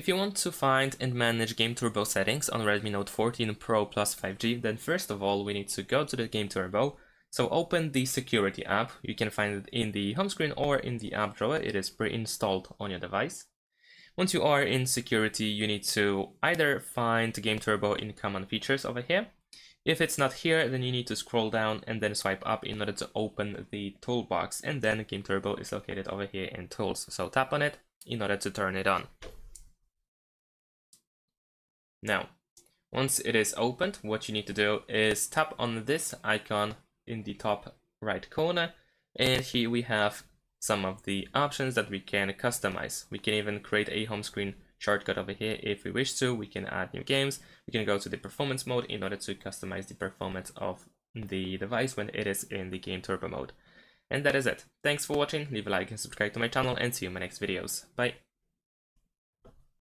If you want to find and manage Game Turbo settings on Redmi Note 14 Pro Plus 5G, then first of all we need to go to the Game Turbo. So open the security app. You can find it in the home screen or in the app drawer. It is pre-installed on your device. Once you are in security, you need to either find Game Turbo in common features over here. If it's not here, then you need to scroll down and then swipe up in order to open the toolbox, and then Game Turbo is located over here in Tools. So tap on it in order to turn it on. Now, once it is opened, what you need to do is tap on this icon in the top right corner, and here we have some of the options that we can customize. We can even create a home screen shortcut over here if we wish to. We can add new games. We can go to the performance mode in order to customize the performance of the device when it is in the Game Turbo mode. And that is it. Thanks for watching. Leave a like and subscribe to my channel, and see you in my next videos. Bye.